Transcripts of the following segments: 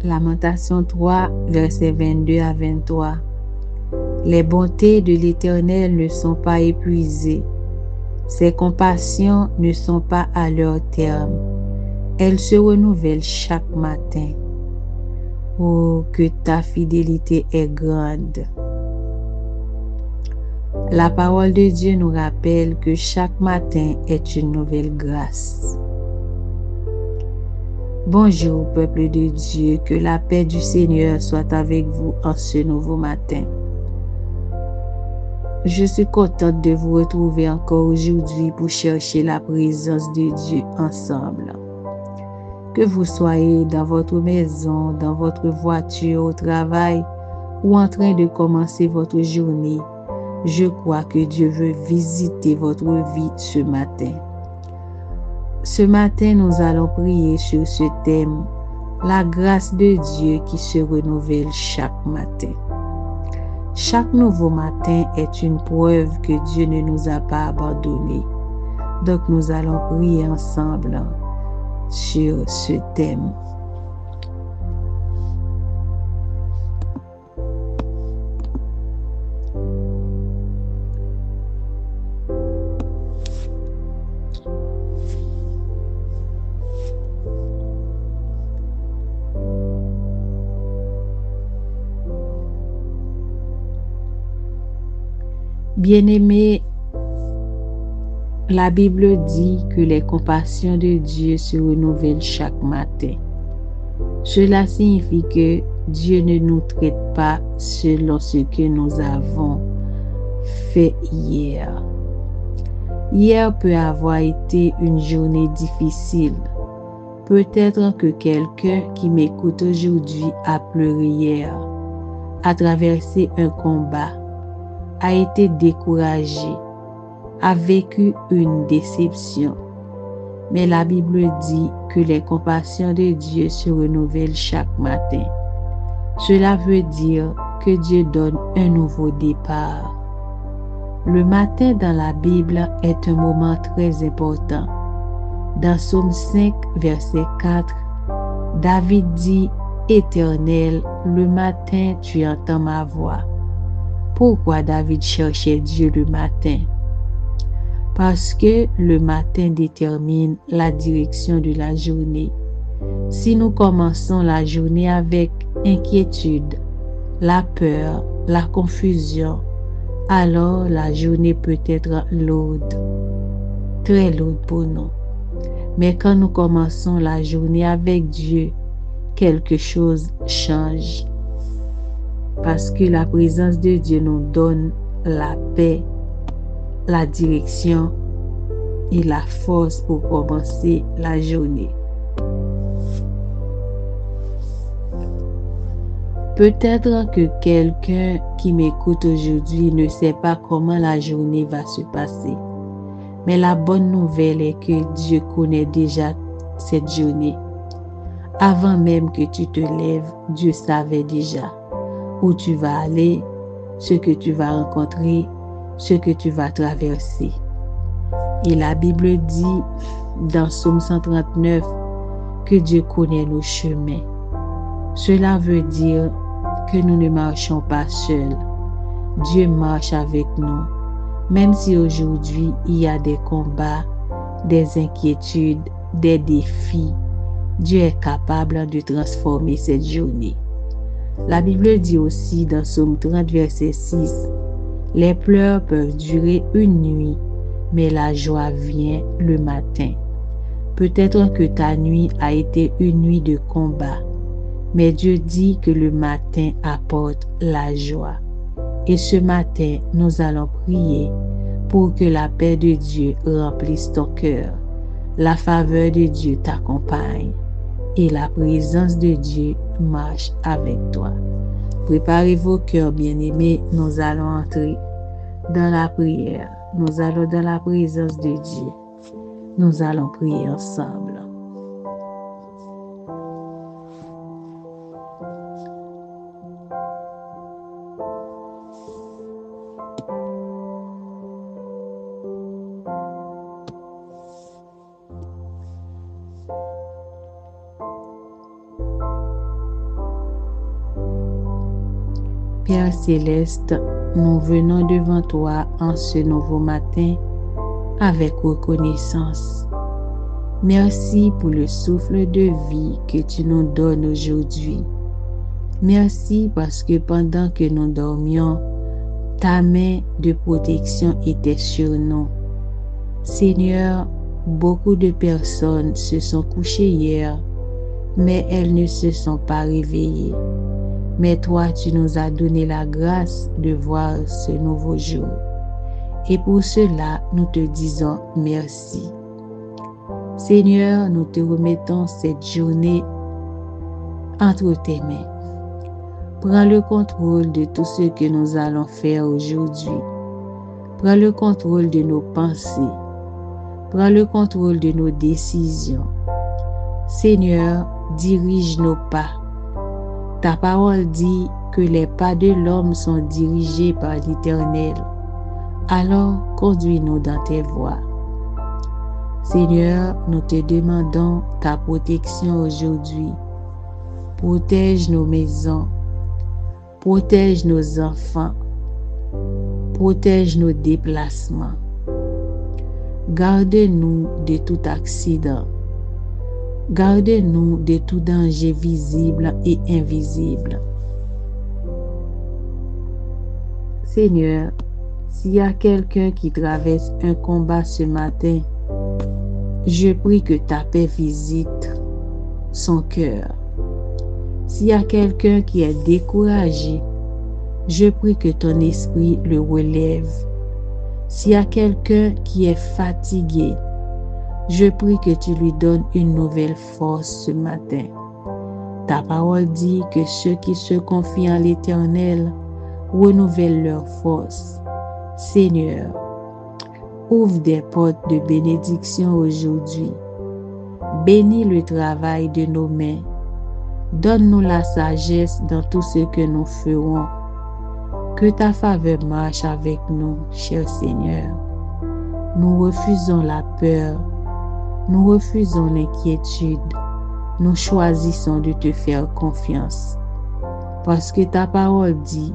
Lamentation 3, versets 22 à 23. Les bontés de l'Éternel ne sont pas épuisées. Ses compassions ne sont pas à leur terme. Elles se renouvellent chaque matin. Oh, que ta fidélité est grande. La parole de Dieu nous rappelle que chaque matin est une nouvelle grâce. Bonjour, peuple de Dieu, que la paix du Seigneur soit avec vous en ce nouveau matin. Je suis contente de vous retrouver encore aujourd'hui pour chercher la présence de Dieu ensemble. Que vous soyez dans votre maison, dans votre voiture, au travail ou en train de commencer votre journée, je crois que Dieu veut visiter votre vie ce matin. Ce matin, nous allons prier sur ce thème, la grâce de Dieu qui se renouvelle chaque matin. Chaque nouveau matin est une preuve que Dieu ne nous a pas abandonnés. Donc nous allons prier ensemble sur ce thème. Bien-aimés, la Bible dit que les compassions de Dieu se renouvellent chaque matin. Cela signifie que Dieu ne nous traite pas selon ce que nous avons fait hier. Hier peut avoir été une journée difficile. Peut-être que quelqu'un qui m'écoute aujourd'hui a pleuré hier, a traversé un combat, a été découragé, a vécu une déception. Mais la Bible dit que les compassions de Dieu se renouvellent chaque matin. Cela veut dire que Dieu donne un nouveau départ. Le matin dans la Bible est un moment très important. Dans Psaume 5, verset 4, David dit « Éternel, le matin tu entends ma voix ». Pourquoi David cherchait Dieu le matin? Parce que le matin détermine la direction de la journée. Si nous commençons la journée avec inquiétude, la peur, la confusion, alors la journée peut être lourde, très lourde pour nous. Mais quand nous commençons la journée avec Dieu, quelque chose change. Parce que la présence de Dieu nous donne la paix, la direction et la force pour commencer la journée. Peut-être que quelqu'un qui m'écoute aujourd'hui ne sait pas comment la journée va se passer. Mais la bonne nouvelle est que Dieu connaît déjà cette journée. Avant même que tu te lèves, Dieu savait déjà où tu vas aller, ce que tu vas rencontrer, ce que tu vas traverser. Et la Bible dit dans Psaume 139 que Dieu connaît nos chemins. Cela veut dire que nous ne marchons pas seuls. Dieu marche avec nous. Même si aujourd'hui il y a des combats, des inquiétudes, des défis, Dieu est capable de transformer cette journée. La Bible dit aussi dans Psaume 30, verset 6, « Les pleurs peuvent durer une nuit, mais la joie vient le matin. » Peut-être que ta nuit a été une nuit de combat, mais Dieu dit que le matin apporte la joie. Et ce matin, nous allons prier pour que la paix de Dieu remplisse ton cœur, la faveur de Dieu t'accompagne et la présence de Dieu marche avec toi. Préparez vos cœurs bien-aimés, nous allons entrer dans la prière. Nous allons dans la présence de Dieu. Nous allons prier ensemble. Père céleste, nous venons devant toi en ce nouveau matin avec reconnaissance. Merci pour le souffle de vie que tu nous donnes aujourd'hui. Merci parce que pendant que nous dormions, ta main de protection était sur nous. Seigneur, beaucoup de personnes se sont couchées hier, mais elles ne se sont pas réveillées. Mais toi, tu nous as donné la grâce de voir ce nouveau jour. Et pour cela, nous te disons merci. Seigneur, nous te remettons cette journée entre tes mains. Prends le contrôle de tout ce que nous allons faire aujourd'hui. Prends le contrôle de nos pensées. Prends le contrôle de nos décisions. Seigneur, dirige nos pas. Ta parole dit que les pas de l'homme sont dirigés par l'Éternel. Alors, conduis-nous dans tes voies. Seigneur, nous te demandons ta protection aujourd'hui. Protège nos maisons. Protège nos enfants. Protège nos déplacements. Garde-nous de tout accident. Garde-nous de tout danger visible et invisible. Seigneur, s'il y a quelqu'un qui traverse un combat ce matin, je prie que ta paix visite son cœur. S'il y a quelqu'un qui est découragé, je prie que ton esprit le relève. S'il y a quelqu'un qui est fatigué, je prie que tu lui donnes une nouvelle force ce matin. Ta parole dit que ceux qui se confient en l'Éternel renouvellent leur force. Seigneur, ouvre des portes de bénédiction aujourd'hui. Bénis le travail de nos mains. Donne-nous la sagesse dans tout ce que nous ferons. Que ta faveur marche avec nous, cher Seigneur. Nous refusons la peur. Nous refusons l'inquiétude. Nous choisissons de te faire confiance. Parce que ta parole dit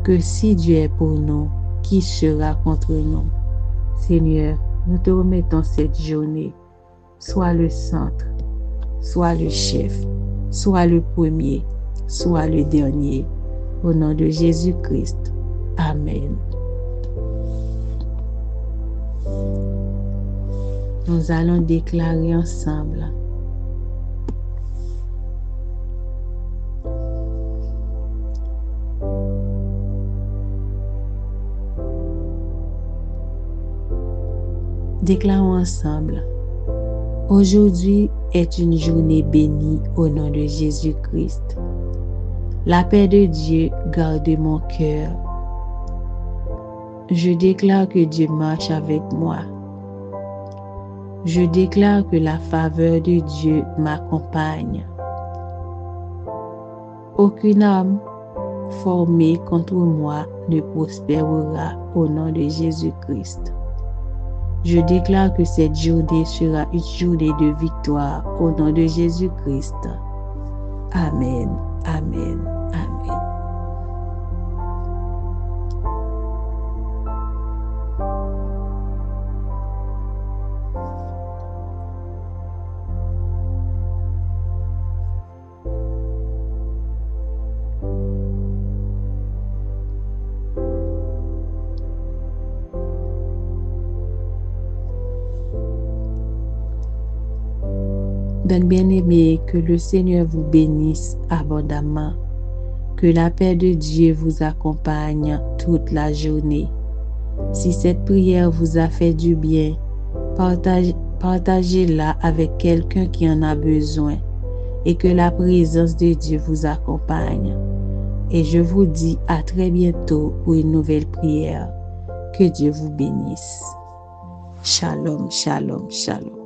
que si Dieu est pour nous, qui sera contre nous? Seigneur, nous te remettons cette journée. Sois le centre, sois le chef, sois le premier, sois le dernier. Au nom de Jésus-Christ. Amen. Nous allons déclarer ensemble. Déclarons ensemble. Aujourd'hui est une journée bénie au nom de Jésus-Christ. La paix de Dieu garde mon cœur. Je déclare que Dieu marche avec moi. Je déclare que la faveur de Dieu m'accompagne. Aucune âme formée contre moi ne prospérera au nom de Jésus-Christ. Je déclare que cette journée sera une journée de victoire au nom de Jésus-Christ. Amen, amen, amen. Donc, bien-aimés, que le Seigneur vous bénisse abondamment. Que la paix de Dieu vous accompagne toute la journée. Si cette prière vous a fait du bien, partagez-la avec quelqu'un qui en a besoin et que la présence de Dieu vous accompagne. Et je vous dis à très bientôt pour une nouvelle prière. Que Dieu vous bénisse. Shalom, shalom, shalom.